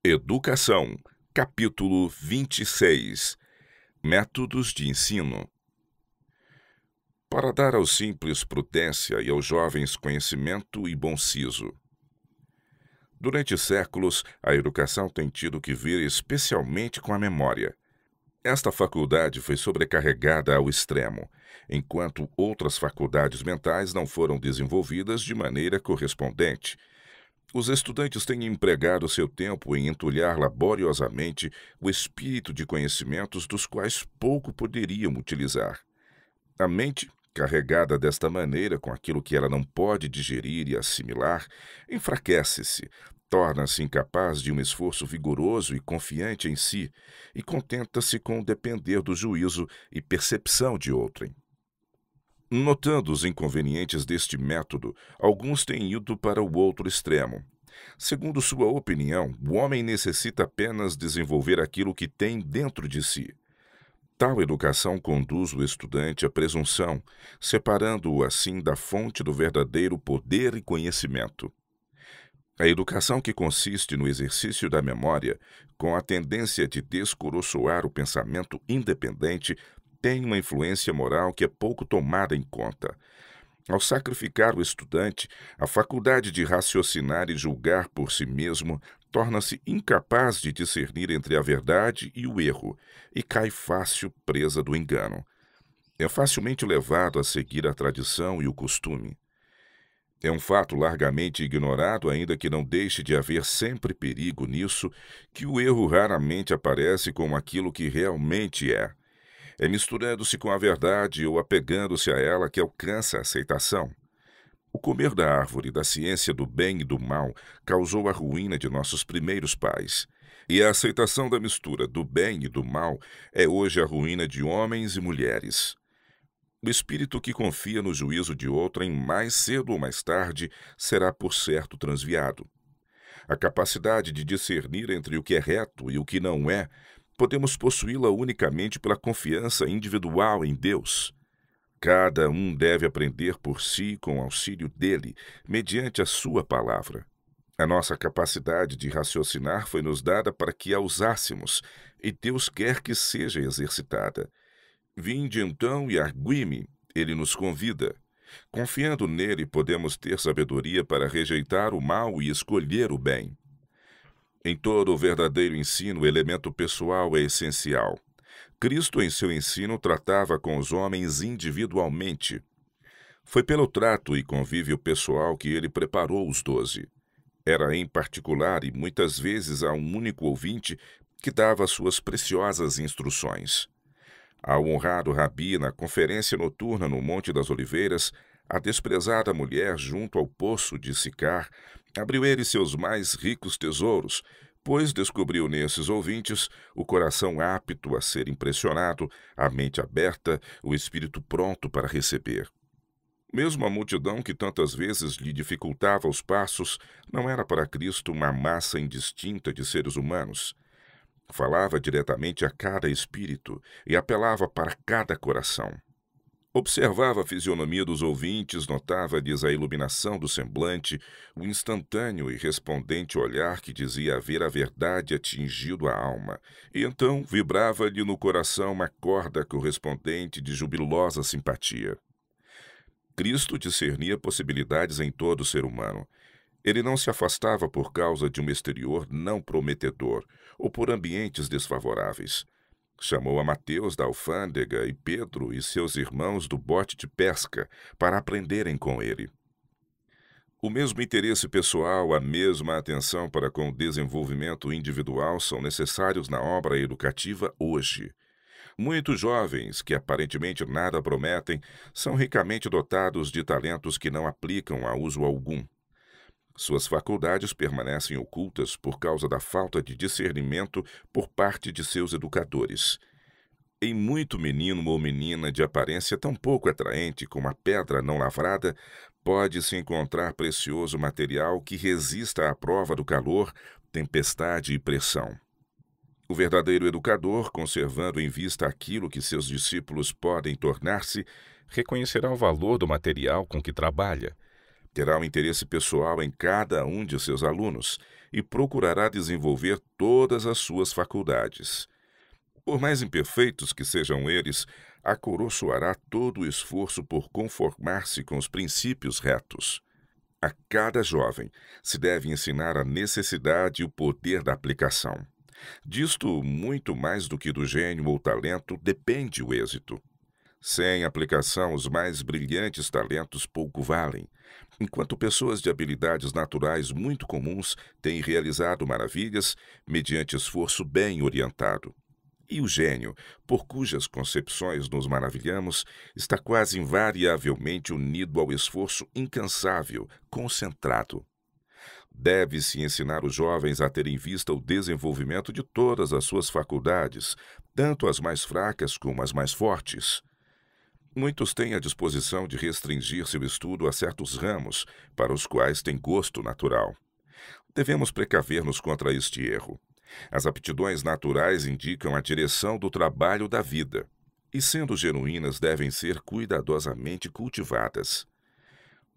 Educação, capítulo 26. Métodos de ensino. Para dar aos simples prudência e aos jovens conhecimento e bom siso. Durante séculos, a educação tem tido que ver especialmente com a memória. Esta faculdade foi sobrecarregada ao extremo, enquanto outras faculdades mentais não foram desenvolvidas de maneira correspondente. Os estudantes têm empregado seu tempo em entulhar laboriosamente o espírito de conhecimentos dos quais pouco poderiam utilizar. A mente, carregada desta maneira com aquilo que ela não pode digerir e assimilar, enfraquece-se, torna-se incapaz de um esforço vigoroso e confiante em si, e contenta-se com depender do juízo e percepção de outrem. Notando os inconvenientes deste método, alguns têm ido para o outro extremo. Segundo sua opinião, o homem necessita apenas desenvolver aquilo que tem dentro de si. Tal educação conduz o estudante à presunção, separando-o assim da fonte do verdadeiro poder e conhecimento. A educação que consiste no exercício da memória, com a tendência de descoroçoar o pensamento independente, tem uma influência moral que é pouco tomada em conta. Ao sacrificar o estudante, a faculdade de raciocinar e julgar por si mesmo torna-se incapaz de discernir entre a verdade e o erro, e cai fácil presa do engano. É facilmente levado a seguir a tradição e o costume. É um fato largamente ignorado, ainda que não deixe de haver sempre perigo nisso, que o erro raramente aparece como aquilo que realmente é. É misturando-se com a verdade ou apegando-se a ela que alcança a aceitação. O comer da árvore da ciência do bem e do mal causou a ruína de nossos primeiros pais. E a aceitação da mistura do bem e do mal é hoje a ruína de homens e mulheres. O espírito que confia no juízo de outrem, mais cedo ou mais tarde, será por certo transviado. A capacidade de discernir entre o que é reto e o que não é, podemos possuí-la unicamente pela confiança individual em Deus. Cada um deve aprender por si com auxílio dele, mediante a sua palavra. A nossa capacidade de raciocinar foi nos dada para que a usássemos, e Deus quer que seja exercitada. Vinde então e argui-me, ele nos convida. Confiando nele, podemos ter sabedoria para rejeitar o mal e escolher o bem. Em todo o verdadeiro ensino, o elemento pessoal é essencial. Cristo, em seu ensino, tratava com os homens individualmente. Foi pelo trato e convívio pessoal que ele preparou os 12. Era em particular e muitas vezes a um único ouvinte que dava suas preciosas instruções. Ao honrado rabi na conferência noturna no Monte das Oliveiras, a desprezada mulher junto ao poço de Sicar, abriu ele seus mais ricos tesouros, pois descobriu nesses ouvintes o coração apto a ser impressionado, a mente aberta, o espírito pronto para receber. Mesmo a multidão que tantas vezes lhe dificultava os passos, não era para Cristo uma massa indistinta de seres humanos. Falava diretamente a cada espírito e apelava para cada coração. Observava a fisionomia dos ouvintes, notava-lhes a iluminação do semblante, o instantâneo e respondente olhar que dizia haver a verdade atingido a alma, e então vibrava-lhe no coração uma corda correspondente de jubilosa simpatia. Cristo discernia possibilidades em todo ser humano. Ele não se afastava por causa de um exterior não prometedor ou por ambientes desfavoráveis. Chamou a Mateus da alfândega e Pedro e seus irmãos do bote de pesca para aprenderem com ele. O mesmo interesse pessoal, a mesma atenção para com o desenvolvimento individual são necessários na obra educativa hoje. Muitos jovens, que aparentemente nada prometem, são ricamente dotados de talentos que não aplicam a uso algum. Suas faculdades permanecem ocultas por causa da falta de discernimento por parte de seus educadores. Em muito menino ou menina de aparência tão pouco atraente como a pedra não lavrada, pode-se encontrar precioso material que resista à prova do calor, tempestade e pressão. O verdadeiro educador, conservando em vista aquilo que seus discípulos podem tornar-se, reconhecerá o valor do material com que trabalha. Terá um interesse pessoal em cada um de seus alunos e procurará desenvolver todas as suas faculdades. Por mais imperfeitos que sejam eles, acoroçoará todo o esforço por conformar-se com os princípios retos. A cada jovem se deve ensinar a necessidade e o poder da aplicação. Disto, muito mais do que do gênio ou talento, depende o êxito. Sem aplicação, os mais brilhantes talentos pouco valem, enquanto pessoas de habilidades naturais muito comuns têm realizado maravilhas mediante esforço bem orientado. E o gênio, por cujas concepções nos maravilhamos, está quase invariavelmente unido ao esforço incansável, concentrado. Deve-se ensinar os jovens a ter em vista o desenvolvimento de todas as suas faculdades, tanto as mais fracas como as mais fortes. Muitos têm a disposição de restringir seu estudo a certos ramos, para os quais têm gosto natural. Devemos precaver-nos contra este erro. As aptidões naturais indicam a direção do trabalho da vida, e, sendo genuínas, devem ser cuidadosamente cultivadas.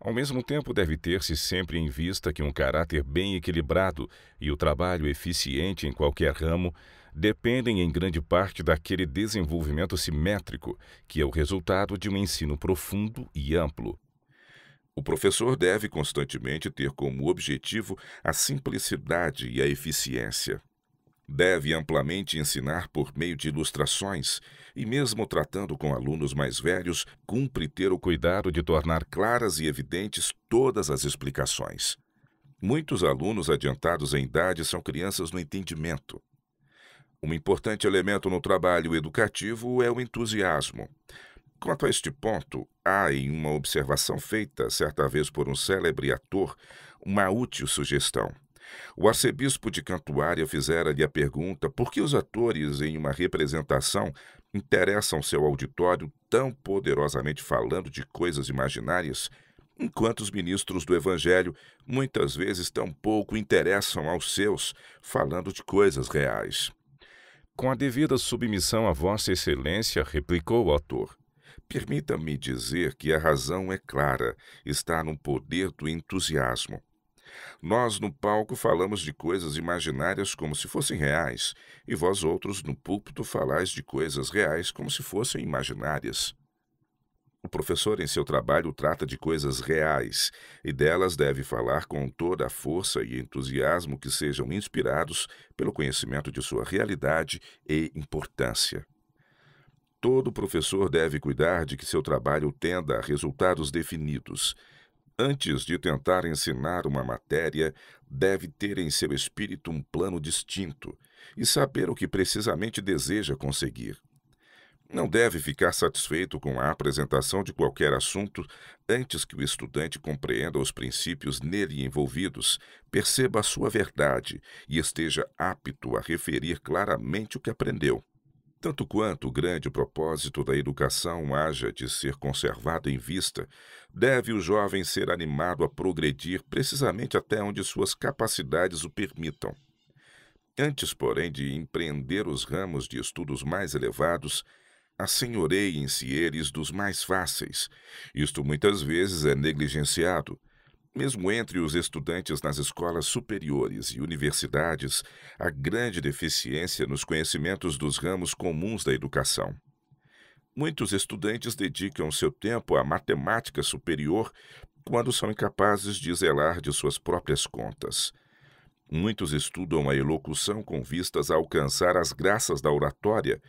Ao mesmo tempo, deve ter-se sempre em vista que um caráter bem equilibrado e o trabalho eficiente em qualquer ramo dependem em grande parte daquele desenvolvimento simétrico, que é o resultado de um ensino profundo e amplo. O professor deve constantemente ter como objetivo a simplicidade e a eficiência. Deve amplamente ensinar por meio de ilustrações, e mesmo tratando com alunos mais velhos, cumpre ter o cuidado de tornar claras e evidentes todas as explicações. Muitos alunos adiantados em idade são crianças no entendimento. Um importante elemento no trabalho educativo é o entusiasmo. Quanto a este ponto, há em uma observação feita certa vez por um célebre ator uma útil sugestão. O arcebispo de Cantuária fizera-lhe a pergunta por que os atores em uma representação interessam seu auditório tão poderosamente falando de coisas imaginárias, enquanto os ministros do Evangelho muitas vezes tão pouco interessam aos seus, falando de coisas reais. Com a devida submissão a Vossa Excelência, replicou o autor, permita-me dizer que a razão é clara, está no poder do entusiasmo. Nós, no palco, falamos de coisas imaginárias como se fossem reais, e vós outros, no púlpito, falais de coisas reais como se fossem imaginárias. O professor, em seu trabalho, trata de coisas reais, e delas deve falar com toda a força e entusiasmo que sejam inspirados pelo conhecimento de sua realidade e importância. Todo professor deve cuidar de que seu trabalho tenda a resultados definidos. Antes de tentar ensinar uma matéria, deve ter em seu espírito um plano distinto e saber o que precisamente deseja conseguir. Não deve ficar satisfeito com a apresentação de qualquer assunto antes que o estudante compreenda os princípios nele envolvidos, perceba a sua verdade e esteja apto a referir claramente o que aprendeu. Tanto quanto o grande propósito da educação haja de ser conservado em vista, deve o jovem ser animado a progredir precisamente até onde suas capacidades o permitam. Antes, porém, de empreender os ramos de estudos mais elevados, assenhoreiem-se eles dos mais fáceis. Isto muitas vezes é negligenciado. Mesmo entre os estudantes nas escolas superiores e universidades, há grande deficiência nos conhecimentos dos ramos comuns da educação. Muitos estudantes dedicam seu tempo à matemática superior quando são incapazes de zelar de suas próprias contas. Muitos estudam a elocução com vistas a alcançar as graças da oratória,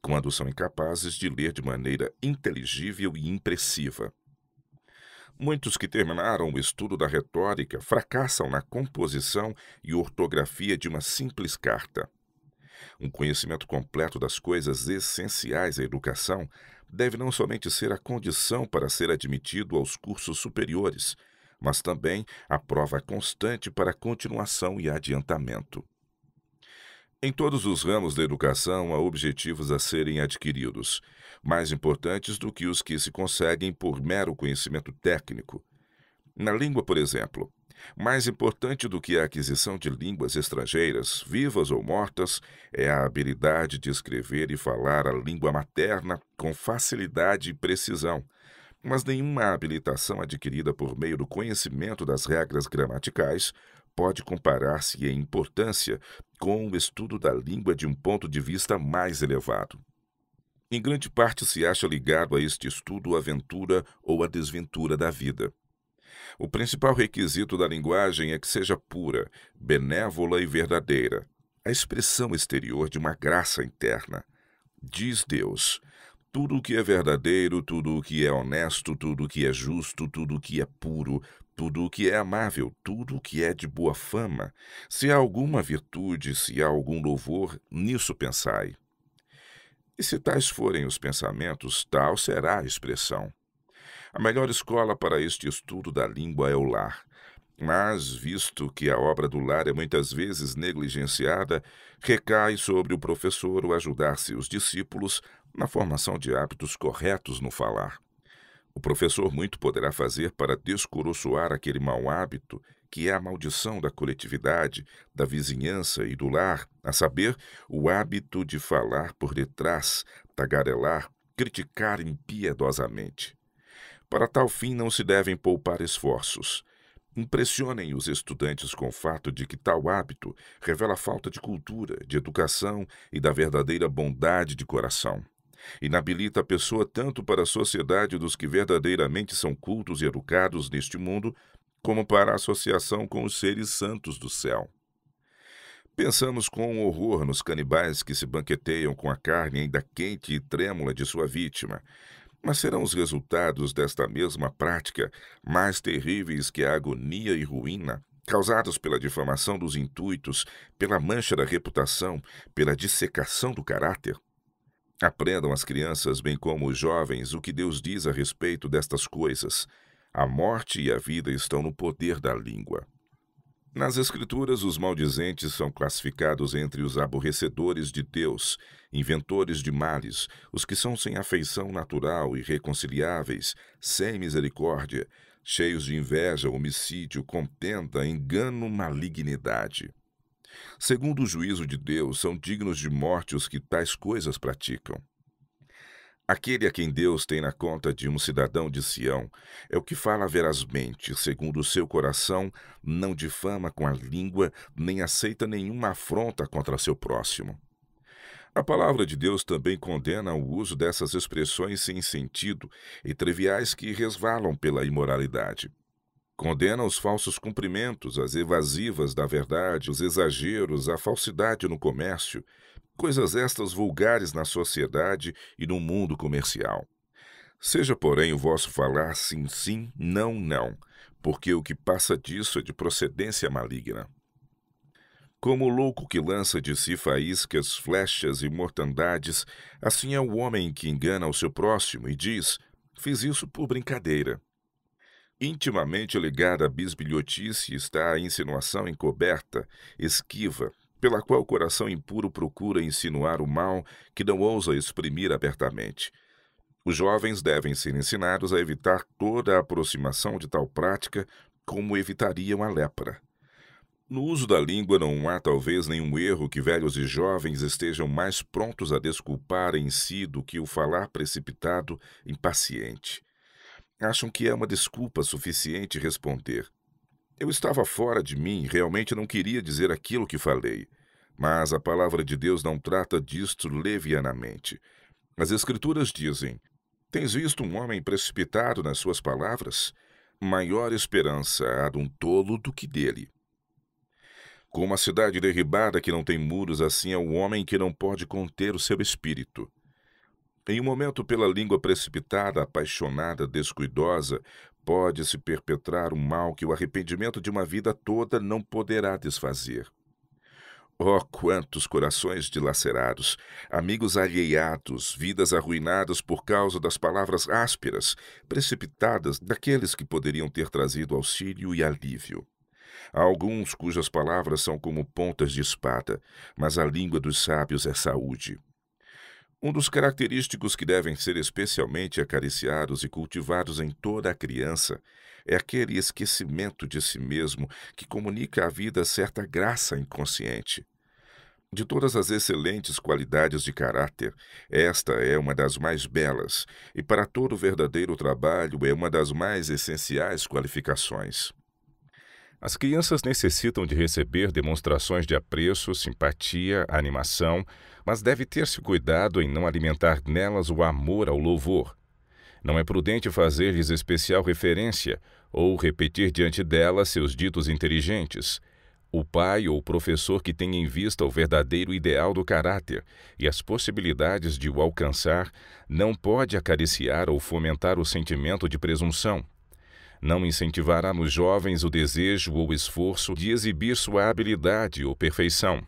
quando são incapazes de ler de maneira inteligível e impressiva. Muitos que terminaram o estudo da retórica fracassam na composição e ortografia de uma simples carta. Um conhecimento completo das coisas essenciais à educação deve não somente ser a condição para ser admitido aos cursos superiores, mas também a prova constante para continuação e adiantamento. Em todos os ramos da educação há objetivos a serem adquiridos, mais importantes do que os que se conseguem por mero conhecimento técnico. Na língua, por exemplo, mais importante do que a aquisição de línguas estrangeiras, vivas ou mortas, é a habilidade de escrever e falar a língua materna com facilidade e precisão, mas nenhuma habilitação adquirida por meio do conhecimento das regras gramaticais pode comparar-se em importância com o estudo da língua de um ponto de vista mais elevado. Em grande parte se acha ligado a este estudo a aventura ou a desventura da vida. O principal requisito da linguagem é que seja pura, benévola e verdadeira, a expressão exterior de uma graça interna. Diz Deus: tudo o que é verdadeiro, tudo o que é honesto, tudo o que é justo, tudo o que é puro, tudo o que é amável, tudo o que é de boa fama, se há alguma virtude, se há algum louvor, nisso pensai. E se tais forem os pensamentos, tal será a expressão. A melhor escola para este estudo da língua é o lar. Mas, visto que a obra do lar é muitas vezes negligenciada, recai sobre o professor o ajudar seus discípulos na formação de hábitos corretos no falar. O professor muito poderá fazer para descoroçoar aquele mau hábito, que é a maldição da coletividade, da vizinhança e do lar, a saber, o hábito de falar por detrás, tagarelar, criticar impiedosamente. Para tal fim não se devem poupar esforços. Impressionem os estudantes com o fato de que tal hábito revela falta de cultura, de educação e da verdadeira bondade de coração. Inabilita a pessoa tanto para a sociedade dos que verdadeiramente são cultos e educados neste mundo, como para a associação com os seres santos do céu. Pensamos com horror nos canibais que se banqueteiam com a carne ainda quente e trêmula de sua vítima. Mas serão os resultados desta mesma prática mais terríveis que a agonia e ruína, causados pela difamação dos intuitos, pela mancha da reputação, pela dissecação do caráter? Aprendam as crianças, bem como os jovens, o que Deus diz a respeito destas coisas. A morte e a vida estão no poder da língua. Nas Escrituras, os maldizentes são classificados entre os aborrecedores de Deus, inventores de males, os que são sem afeição natural, irreconciliáveis, sem misericórdia, cheios de inveja, homicídio, contenda, engano, malignidade. Segundo o juízo de Deus, são dignos de morte os que tais coisas praticam. Aquele a quem Deus tem na conta de um cidadão de Sião é o que fala verazmente, segundo o seu coração, não difama com a língua, nem aceita nenhuma afronta contra seu próximo. A palavra de Deus também condena o uso dessas expressões sem sentido e triviais que resvalam pela imoralidade. Condena os falsos cumprimentos, as evasivas da verdade, os exageros, a falsidade no comércio, coisas estas vulgares na sociedade e no mundo comercial. Seja, porém, o vosso falar sim, sim, não, não, porque o que passa disso é de procedência maligna. Como o louco que lança de si faíscas, flechas e mortandades, assim é o homem que engana o seu próximo e diz: fiz isso por brincadeira. Intimamente ligada à bisbilhotice está a insinuação encoberta, esquiva, pela qual o coração impuro procura insinuar o mal que não ousa exprimir abertamente. Os jovens devem ser ensinados a evitar toda a aproximação de tal prática, como evitariam a lepra. No uso da língua não há talvez nenhum erro que velhos e jovens estejam mais prontos a desculpar em si do que o falar precipitado, impaciente. Acham que é uma desculpa suficiente responder: eu estava fora de mim, realmente não queria dizer aquilo que falei. Mas a palavra de Deus não trata disto levianamente. As Escrituras dizem: tens visto um homem precipitado nas suas palavras? Maior esperança há de um tolo do que dele. Como a cidade derribada que não tem muros, assim é o homem que não pode conter o seu espírito. Em um momento, pela língua precipitada, apaixonada, descuidosa, pode-se perpetrar um mal que o arrependimento de uma vida toda não poderá desfazer. Oh, quantos corações dilacerados, amigos alheiados, vidas arruinadas por causa das palavras ásperas, precipitadas daqueles que poderiam ter trazido auxílio e alívio. Há alguns cujas palavras são como pontas de espada, mas a língua dos sábios é saúde. Um dos característicos que devem ser especialmente acariciados e cultivados em toda a criança é aquele esquecimento de si mesmo que comunica à vida certa graça inconsciente. De todas as excelentes qualidades de caráter, esta é uma das mais belas e, para todo verdadeiro trabalho, é uma das mais essenciais qualificações. As crianças necessitam de receber demonstrações de apreço, simpatia, animação, mas deve ter-se cuidado em não alimentar nelas o amor ao louvor. Não é prudente fazer-lhes especial referência ou repetir diante delas seus ditos inteligentes. O pai ou professor que tem em vista o verdadeiro ideal do caráter e as possibilidades de o alcançar não pode acariciar ou fomentar o sentimento de presunção. Não incentivará nos jovens o desejo ou esforço de exibir sua habilidade ou perfeição.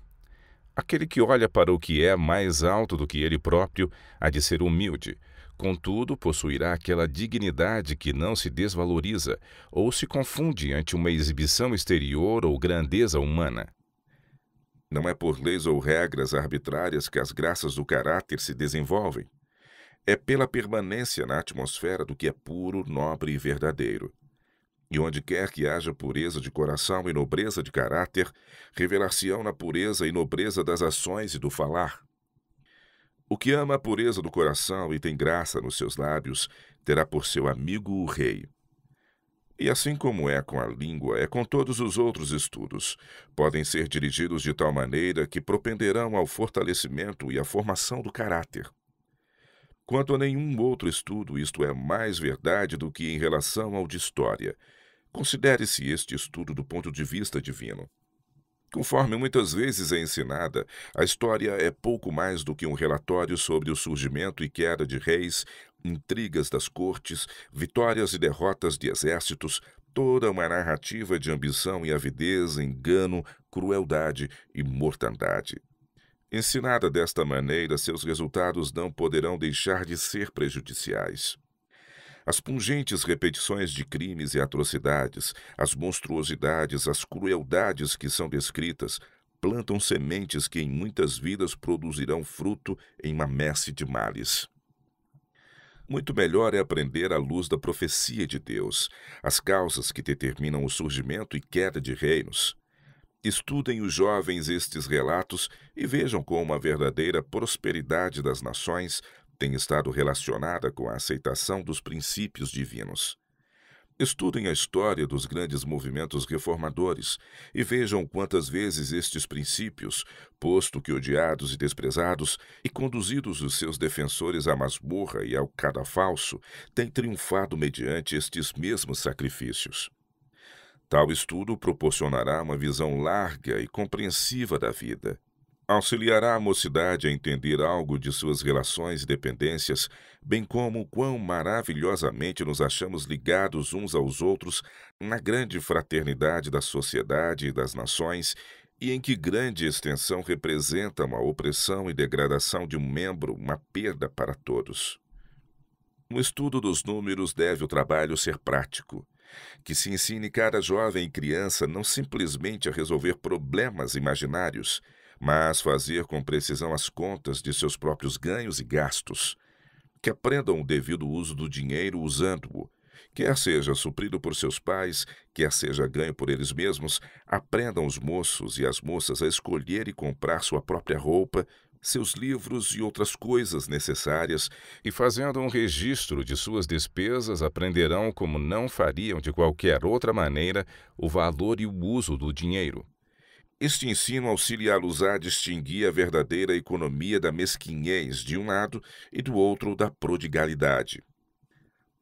Aquele que olha para o que é mais alto do que ele próprio há de ser humilde. Contudo, possuirá aquela dignidade que não se desvaloriza ou se confunde ante uma exibição exterior ou grandeza humana. Não é por leis ou regras arbitrárias que as graças do caráter se desenvolvem. É pela permanência na atmosfera do que é puro, nobre e verdadeiro. E onde quer que haja pureza de coração e nobreza de caráter, revelar-se-ão na pureza e nobreza das ações e do falar. O que ama a pureza do coração e tem graça nos seus lábios, terá por seu amigo o rei. E assim como é com a língua, é com todos os outros estudos. Podem ser dirigidos de tal maneira que propenderão ao fortalecimento e à formação do caráter. Quanto a nenhum outro estudo, isto é mais verdade do que em relação ao de história. Considere-se este estudo do ponto de vista divino. Conforme muitas vezes é ensinada, a história é pouco mais do que um relatório sobre o surgimento e queda de reis, intrigas das cortes, vitórias e derrotas de exércitos, toda uma narrativa de ambição e avidez, engano, crueldade e mortandade. Ensinada desta maneira, seus resultados não poderão deixar de ser prejudiciais. As pungentes repetições de crimes e atrocidades, as monstruosidades, as crueldades que são descritas, plantam sementes que em muitas vidas produzirão fruto em uma messe de males. Muito melhor é aprender à luz da profecia de Deus, as causas que determinam o surgimento e queda de reinos. Estudem os jovens estes relatos e vejam como a verdadeira prosperidade das nações tem estado relacionada com a aceitação dos princípios divinos. Estudem a história dos grandes movimentos reformadores e vejam quantas vezes estes princípios, posto que odiados e desprezados, e conduzidos os seus defensores à masmorra e ao cadafalso, têm triunfado mediante estes mesmos sacrifícios. Tal estudo proporcionará uma visão larga e compreensiva da vida. Auxiliará a mocidade a entender algo de suas relações e dependências, bem como quão maravilhosamente nos achamos ligados uns aos outros na grande fraternidade da sociedade e das nações, e em que grande extensão representa uma opressão e degradação de um membro uma perda para todos. No estudo dos números deve o trabalho ser prático, que se ensine cada jovem e criança não simplesmente a resolver problemas imaginários, mas fazer com precisão as contas de seus próprios ganhos e gastos, que aprendam o devido uso do dinheiro usando-o, quer seja suprido por seus pais, quer seja ganho por eles mesmos, aprendam os moços e as moças a escolher e comprar sua própria roupa, seus livros e outras coisas necessárias, e fazendo um registro de suas despesas, aprenderão como não fariam de qualquer outra maneira o valor e o uso do dinheiro. Este ensino auxiliá-los a distinguir a verdadeira economia da mesquinhez de um lado e do outro da prodigalidade.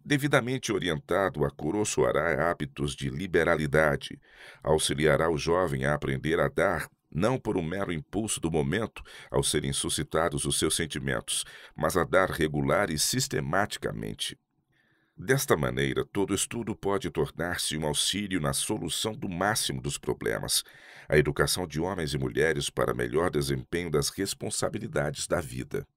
Devidamente orientado, acoroçoará hábitos de liberalidade, auxiliará o jovem a aprender a dar, não por um mero impulso do momento, ao serem suscitados os seus sentimentos, mas a dar regular e sistematicamente. Desta maneira, todo estudo pode tornar-se um auxílio na solução do máximo dos problemas, a educação de homens e mulheres para melhor desempenho das responsabilidades da vida.